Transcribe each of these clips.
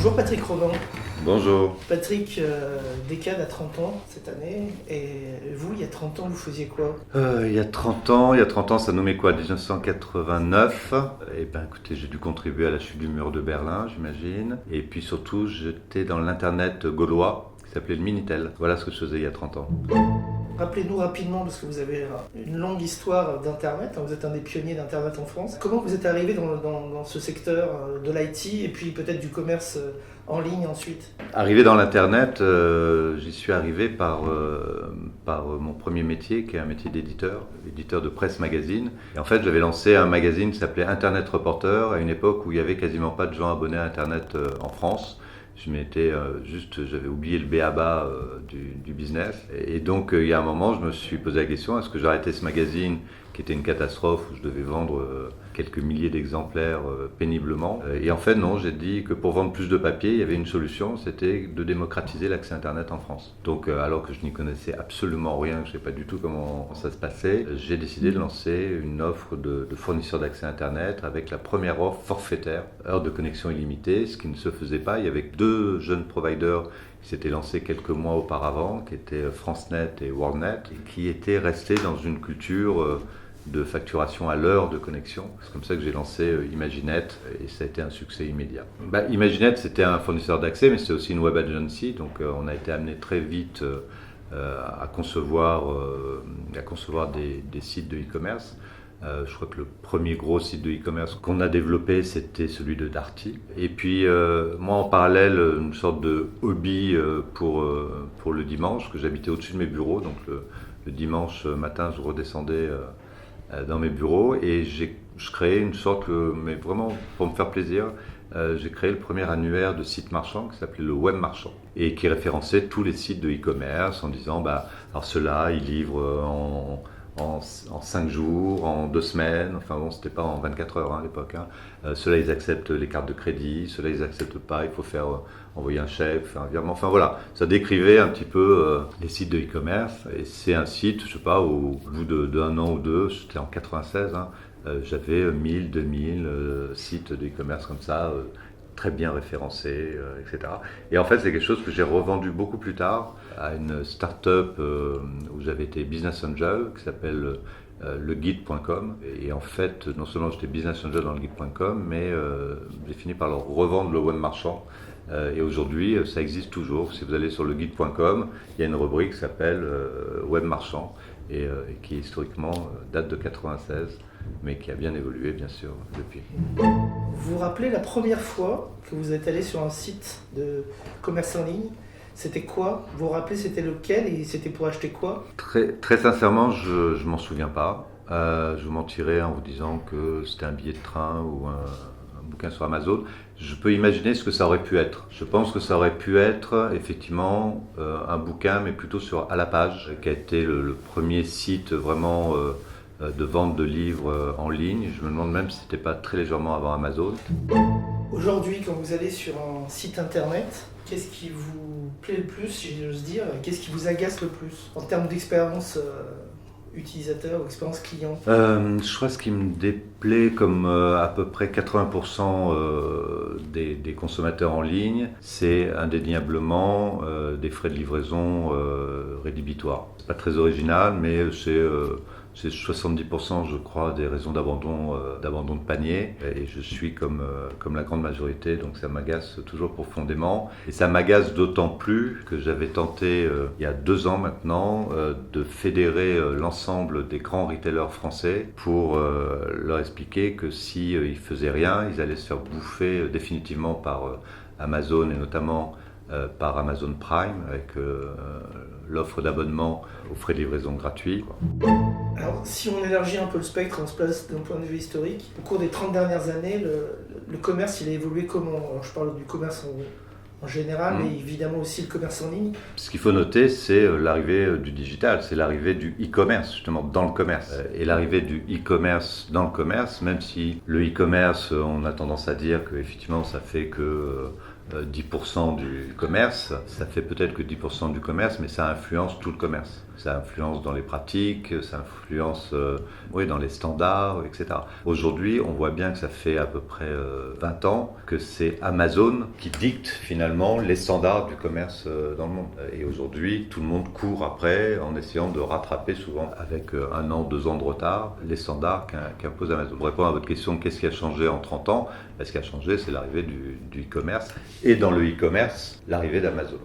Bonjour Patrick Ronan. Bonjour. Patrick Descades a 30 ans cette année, et vous, il y a 30 ans, vous faisiez quoi? Il y a 30 ans, ça nous met quoi, 1989. Eh ben écoutez, j'ai dû contribuer à la chute du mur de Berlin, j'imagine. Et puis surtout, j'étais dans l'internet gaulois, qui s'appelait le Minitel. Voilà ce que je faisais il y a 30 ans. Rappelez-nous rapidement, parce que vous avez une longue histoire d'Internet, vous êtes un des pionniers d'Internet en France. Comment vous êtes arrivé dans ce secteur de l'IT et puis peut-être du commerce en ligne ensuite? Arrivé dans l'Internet, j'y suis arrivé par mon premier métier, qui est un métier d'éditeur de presse magazine. Et en fait, j'avais lancé un magazine qui s'appelait Internet Reporter, à une époque où il n'y avait quasiment pas de gens abonnés à Internet en France. J'avais oublié le b.a.-ba du business. Et donc, il y a un moment, je me suis posé la question, est-ce que j'arrêtais ce magazine qui était une catastrophe, où je devais vendre quelques milliers d'exemplaires péniblement. Et en fait, non, j'ai dit que pour vendre plus de papier, il y avait une solution, c'était de démocratiser l'accès Internet en France. Donc, alors que je n'y connaissais absolument rien, je ne savais pas du tout comment ça se passait, j'ai décidé de lancer une offre de fournisseur d'accès Internet avec la première offre forfaitaire, heure de connexion illimitée, ce qui ne se faisait pas. Il y avait deux jeunes providers qui s'étaient lancés quelques mois auparavant, qui étaient FranceNet et WorldNet, et qui étaient restés dans une culture de facturation à l'heure de connexion. C'est comme ça que j'ai lancé Imaginet et ça a été un succès immédiat. Imaginet, c'était un fournisseur d'accès, mais c'est aussi une web agency, donc on a été amené très vite à concevoir des sites de e-commerce. Je crois que le premier gros site de e-commerce qu'on a développé, c'était celui de Darty. Et puis, moi, en parallèle, une sorte de hobby pour le dimanche, que j'habitais au-dessus de mes bureaux. Donc, le dimanche matin, je redescendais dans mes bureaux et je créais une sorte, mais vraiment pour me faire plaisir, j'ai créé le premier annuaire de sites marchands qui s'appelait le Web Marchand et qui référençait tous les sites de e-commerce en disant, alors ceux-là, ils livrent en 5 jours, en 2 semaines, enfin bon, c'était pas en 24 heures à l'époque. Ceux-là, ils acceptent les cartes de crédit, ceux-là, ils acceptent pas, il faut envoyer un chèque, faire un virement, enfin voilà. Ça décrivait un petit peu les sites de e-commerce, et c'est un site, je sais pas, au bout d'un an ou deux, c'était en 96, j'avais 1000, 2000 sites de e-commerce comme ça, très bien référencés, etc. Et en fait, c'est quelque chose que j'ai revendu beaucoup plus tard à une start-up où j'avais été business angel, qui s'appelle leguide.com. Et en fait, non seulement j'étais business angel dans leguide.com, mais j'ai fini par leur revendre le web marchand. Et aujourd'hui, ça existe toujours. Si vous allez sur leguide.com, il y a une rubrique qui s'appelle web marchand et qui historiquement date de 96, mais qui a bien évolué, bien sûr, depuis. Vous vous rappelez la première fois que vous êtes allé sur un site de commerce en ligne? C'était quoi? Vous vous rappelez c'était lequel et c'était pour acheter quoi? Très sincèrement, je m'en souviens pas. Je vous mentirais en vous disant que c'était un billet de train ou un bouquin sur Amazon. Je peux imaginer ce que ça aurait pu être. Je pense que ça aurait pu être effectivement un bouquin, mais plutôt sur À la page, qui a été le premier site vraiment de vente de livres en ligne. Je me demande même si c'était pas très légèrement avant Amazon. Aujourd'hui, quand vous allez sur un site internet, qu'est-ce qui vous plaît le plus, si j'ose dire, et qu'est-ce qui vous agace le plus en termes d'expérience utilisateur ou expérience client? Je crois que ce qui me déplaît, comme à peu près 80% des consommateurs en ligne, c'est indéniablement des frais de livraison rédhibitoires. C'est pas très original, mais c'est 70%, je crois, des raisons d'abandon de panier. Et je suis comme la grande majorité, donc ça m'agace toujours profondément. Et ça m'agace d'autant plus que j'avais tenté, il y a 2 ans maintenant, de fédérer l'ensemble des grands retailers français pour leur expliquer que s'ils faisaient rien, ils allaient se faire bouffer définitivement par Amazon et notamment par Amazon Prime avec l'offre d'abonnement aux frais de livraison gratuits. Alors, si on élargit un peu le spectre, on se place d'un point de vue historique, au cours des 30 dernières années, le commerce, il a évolué comment? Alors, je parle du commerce en général, mais évidemment aussi le commerce en ligne. Ce qu'il faut noter, c'est l'arrivée du digital, c'est l'arrivée du e-commerce, justement, dans le commerce. Et l'arrivée du e-commerce dans le commerce, même si le e-commerce, on a tendance à dire qu'effectivement, ça fait que 10% du commerce, ça fait peut-être que 10% du commerce, mais ça influence tout le commerce. ça influence dans les pratiques, ça influence dans les standards, etc. Aujourd'hui, on voit bien que ça fait à peu près 20 ans que c'est Amazon qui dicte finalement les standards du commerce dans le monde. Et aujourd'hui, tout le monde court après en essayant de rattraper souvent avec 1 an, 2 ans de retard les standards qu'impose Amazon. Pour répondre à votre question, qu'est-ce qui a changé en 30 ans? Ce qui a changé, c'est l'arrivée du e-commerce. Et dans le e-commerce, l'arrivée d'Amazon.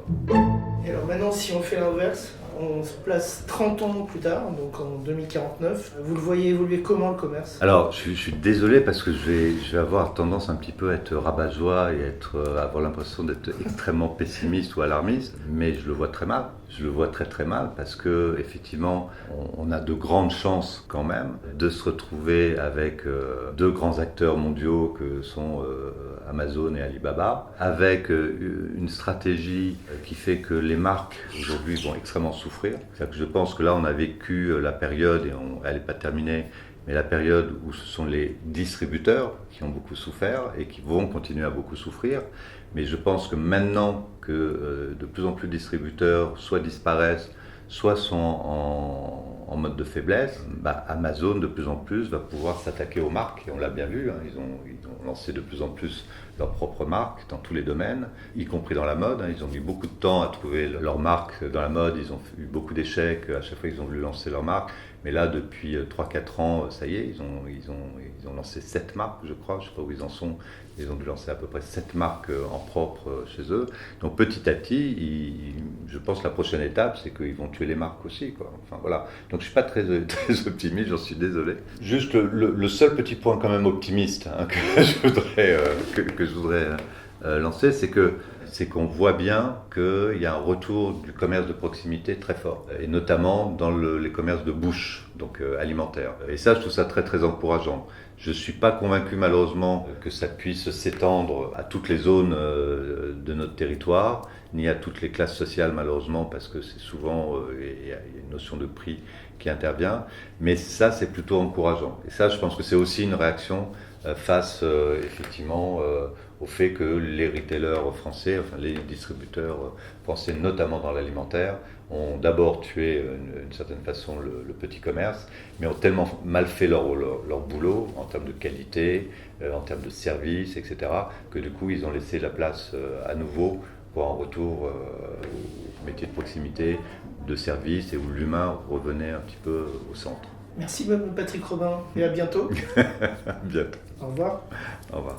Et alors maintenant, si on fait l'inverse, on se place 30 ans plus tard, donc en 2049. Vous le voyez évoluer comment, le commerce? Alors, je suis désolé parce que je vais avoir tendance un petit peu à être rabat-joie et avoir l'impression d'être extrêmement pessimiste ou alarmiste, mais je le vois très mal. Je le vois très très mal parce que effectivement, on a de grandes chances quand même de se retrouver avec 2 grands acteurs mondiaux que sont Amazon et Alibaba, avec une stratégie qui fait que les marques aujourd'hui vont extrêmement souffrir. C'est-à-dire que je pense que là, on a vécu la période, et elle n'est pas terminée, mais la période où ce sont les distributeurs qui ont beaucoup souffert et qui vont continuer à beaucoup souffrir. Mais je pense que maintenant que de plus en plus de distributeurs soit disparaissent, soit sont en mode de faiblesse, Amazon de plus en plus va pouvoir s'attaquer aux marques. Et on l'a bien vu, ils ont lancé de plus en plus leurs propres marques dans tous les domaines, y compris dans la mode. Ils ont mis beaucoup de temps à trouver leur marque dans la mode, ils ont eu beaucoup d'échecs à chaque fois qu'ils ont voulu lancer leur marque. Mais là, depuis 3-4 ans, ça y est, ils ont lancé 7 marques, je crois. Je ne sais pas où ils en sont. Ils ont dû lancer à peu près 7 marques en propre chez eux. Donc petit à petit, je pense que la prochaine étape, c'est qu'ils vont tuer les marques aussi, quoi. Enfin, voilà. Donc je ne suis pas très optimiste, j'en suis désolé. Juste le seul petit point quand même optimiste que je voudrais lancer, c'est qu'on voit bien qu'il y a un retour du commerce de proximité très fort, et notamment dans les commerces de bouche, donc alimentaires. Et ça, je trouve ça très très encourageant. Je ne suis pas convaincu malheureusement que ça puisse s'étendre à toutes les zones de notre territoire, ni à toutes les classes sociales malheureusement, parce que c'est souvent, il y a une notion de prix qui intervient, mais ça c'est plutôt encourageant. Et ça, je pense que c'est aussi une réaction face effectivement au fait que les retailers français, enfin les distributeurs français, notamment dans l'alimentaire, ont d'abord tué d'une certaine façon le petit commerce, mais ont tellement mal fait leur boulot en termes de qualité, en termes de service, etc., que du coup ils ont laissé la place à nouveau pour un retour au métier de proximité, de service, et où l'humain revenait un petit peu au centre. Merci Patrick Robin, et à bientôt. À bientôt. Au revoir. Au revoir.